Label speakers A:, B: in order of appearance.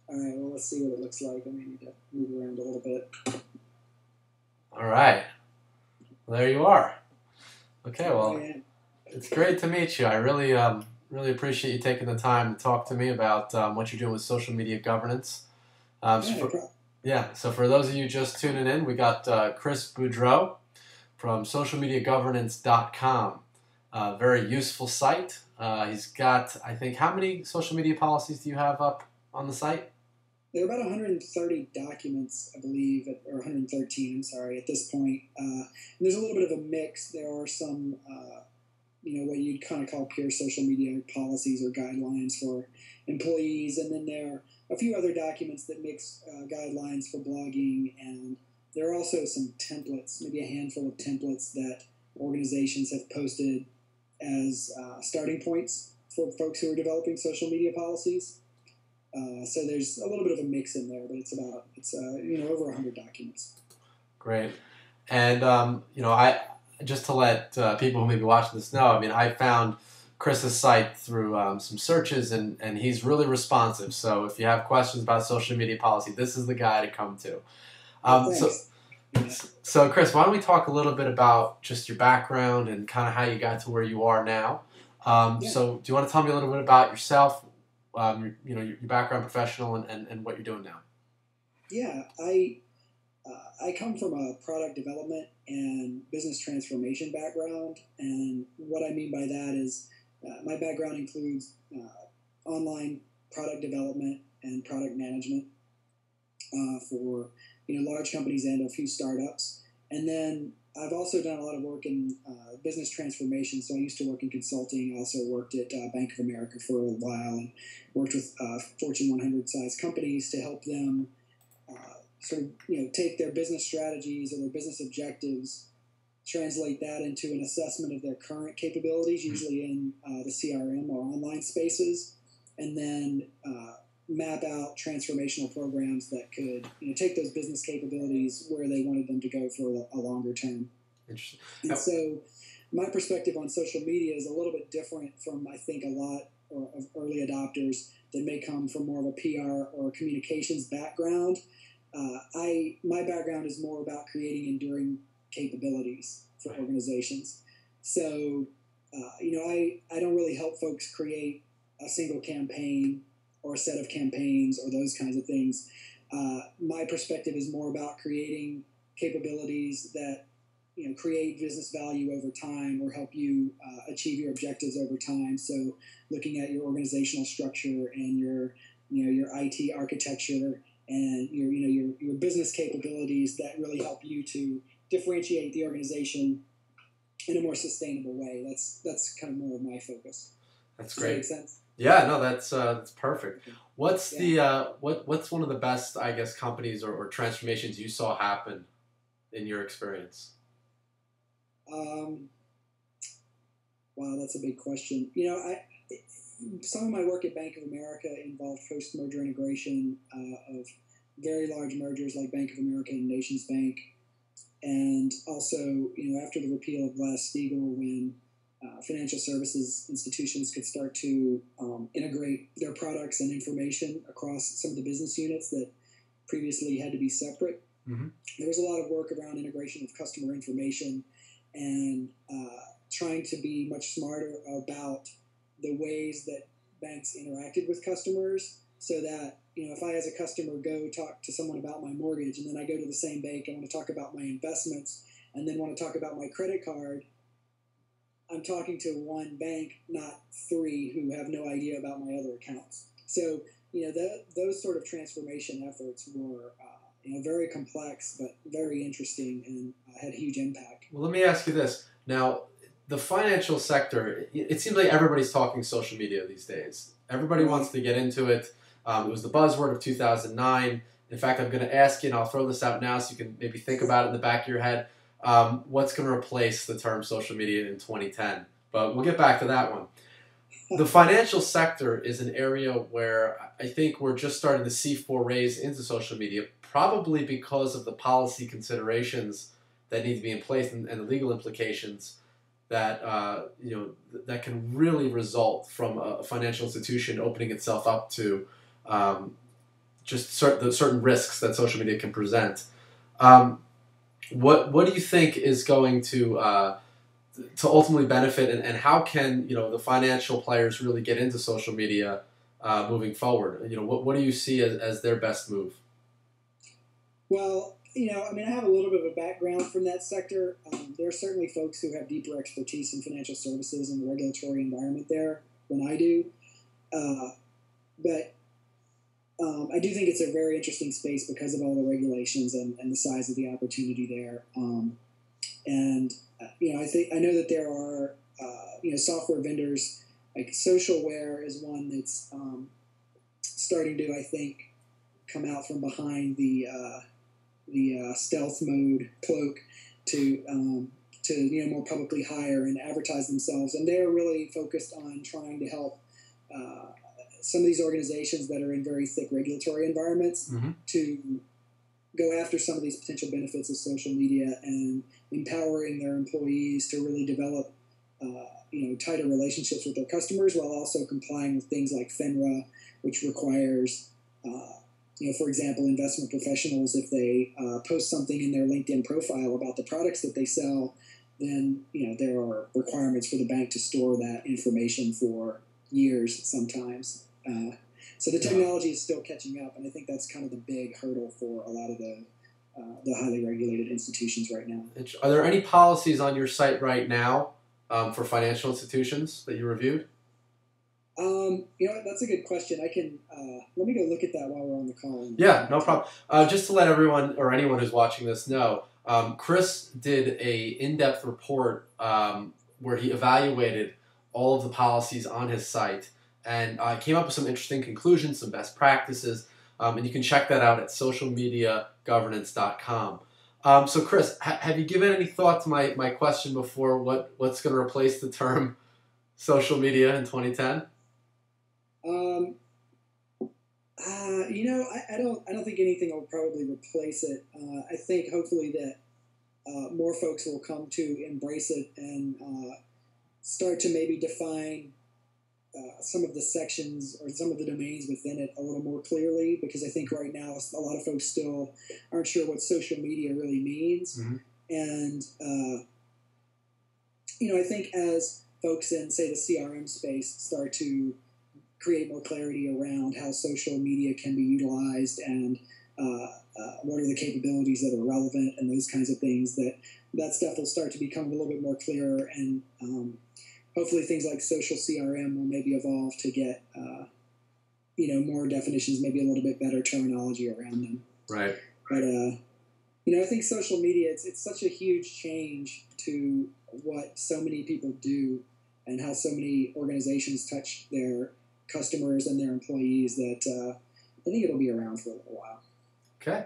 A: All right, well, let's see what it looks like. I may need to move around a little bit.
B: All right. Well, there you are. Okay, well,
A: Yeah,
B: it's great to meet you. I really appreciate you taking the time to talk to me about what you're doing with social media governance. So
A: no problem.
B: yeah, so for those of you just tuning in, we got Chris Boudreaux from socialmediagovernance.com. Very useful site. He's got, I think, how many social media policies do you have up on the site?
A: There are about 130 documents, I believe, or 113, I'm sorry, at this point. And there's a little bit of a mix. There are some, what you'd kind of call pure social media policies or guidelines for employees. And then there are a few other documents that mix guidelines for blogging. And there are also some templates, maybe a handful of templates that organizations have posted as starting points for folks who are developing social media policies. So there's a little bit of a mix in there, but it's over 100 documents.
B: Great. And, I just to let people who may be watching this know, I mean, I found Chris's site through some searches, and he's really responsive. So if you have questions about social media policy, this is the guy to come to.
A: Thanks.
B: So, Chris, why don't we talk a little bit about just your background and kind of how you got to where you are now? So do you want to tell me a little bit about yourself, your background, professional, and what you're doing now?
A: Yeah, I come from a product development and business transformation background, and what I mean by that is my background includes online product development and product management for large companies and a few startups, and then I've also done a lot of work in business transformation. So I used to work in consulting. I also worked at Bank of America for a while and worked with Fortune 100 size companies to help them take their business strategies or their business objectives, translate that into an assessment of their current capabilities, usually in the CRM or online spaces, and then map out transformational programs that could take those business capabilities where they wanted them to go for a longer term.
B: Interesting.
A: And so my perspective on social media is a little bit different from, I think, a lot of early adopters that may come from more of a PR or communications background. My background is more about creating enduring capabilities for organizations. So, I don't really help folks create a single campaign or a set of campaigns or those kinds of things. My perspective is more about creating capabilities that create business value over time or help you achieve your objectives over time. So looking at your organizational structure and your IT architecture and your business capabilities that really help you to differentiate the organization in a more sustainable way. That's kind of more of my focus.
B: That's
A: Does
B: great.
A: that make sense?
B: Yeah, no, that's perfect. What's what's one of the best, I guess, companies or transformations you saw happen in your experience?
A: Wow, that's a big question. Some of my work at Bank of America involved post-merger integration of very large mergers like Bank of America and Nations Bank, and also after the repeal of Glass-Steagall, when financial services institutions could start to integrate their products and information across some of the business units that previously had to be separate.
B: Mm-hmm.
A: There was a lot of work around integration of customer information and trying to be much smarter about the ways that banks interacted with customers, so that if I as a customer go talk to someone about my mortgage, and then I go to the same bank and want to talk about my investments, and then want to talk about my credit card, I'm talking to one bank, not three who have no idea about my other accounts. So those sort of transformation efforts were very complex but very interesting and had huge impact.
B: Well, let me ask you this. Now, the financial sector, it seems like everybody's talking social media these days. Everybody wants to get into it. It was the buzzword of 2009. In fact, I'm going to ask you, and I'll throw this out now so you can maybe think about it in the back of your head. What's going to replace the term social media in 2010? But we'll get back to that one. The financial sector is an area where I think we're just starting to see forays into social media, probably because of the policy considerations that need to be in place and the legal implications that that can really result from a financial institution opening itself up to just certain risks that social media can present. What do you think is going to ultimately benefit, and how can the financial players really get into social media moving forward? What do you see as their best move?
A: Well, I mean, I have a little bit of a background from that sector. There are certainly folks who have deeper expertise in financial services and the regulatory environment there than I do. But I do think it's a very interesting space because of all the regulations and the size of the opportunity there. And I know that there are software vendors like Socialware is one that's starting to, I think, come out from behind the stealth mode cloak to more publicly hire and advertise themselves, and they're really focused on trying to help some of these organizations that are in very thick regulatory environments to go after some of these potential benefits of social media and empowering their employees to really develop tighter relationships with their customers while also complying with things like FINRA, which requires for example, investment professionals, if they post something in their LinkedIn profile about the products that they sell, then there are requirements for the bank to store that information for years sometimes. So the technology is still catching up, and I think that's kind of the big hurdle for a lot of the highly regulated institutions right now.
B: Are there any policies on your site right now for financial institutions that you reviewed?
A: That's a good question. I can let me go look at that while we're on the call.
B: Yeah, no problem. Just to let everyone or anyone who's watching this know, Chris did a in-depth report where he evaluated all of the policies on his site and came up with some interesting conclusions, some best practices, and you can check that out at socialmediagovernance.com. So, Chris, have you given any thought to my question before? What's going to replace the term social media in 2010?
A: I don't think anything will probably replace it. I think hopefully that more folks will come to embrace it and start to maybe define some of the sections or some of the domains within it a little more clearly, because I think right now a lot of folks still aren't sure what social media really means. And, I think as folks in, say, the CRM space start to create more clarity around how social media can be utilized and what are the capabilities that are relevant and those kinds of things, that stuff will start to become a little bit more clearer, and hopefully things like social CRM will maybe evolve to get more definitions, maybe a little bit better terminology around them.
B: Right.
A: But I think social media, it's such a huge change to what so many people do and how so many organizations touch their customers and their employees that I think it'll be around for a little while.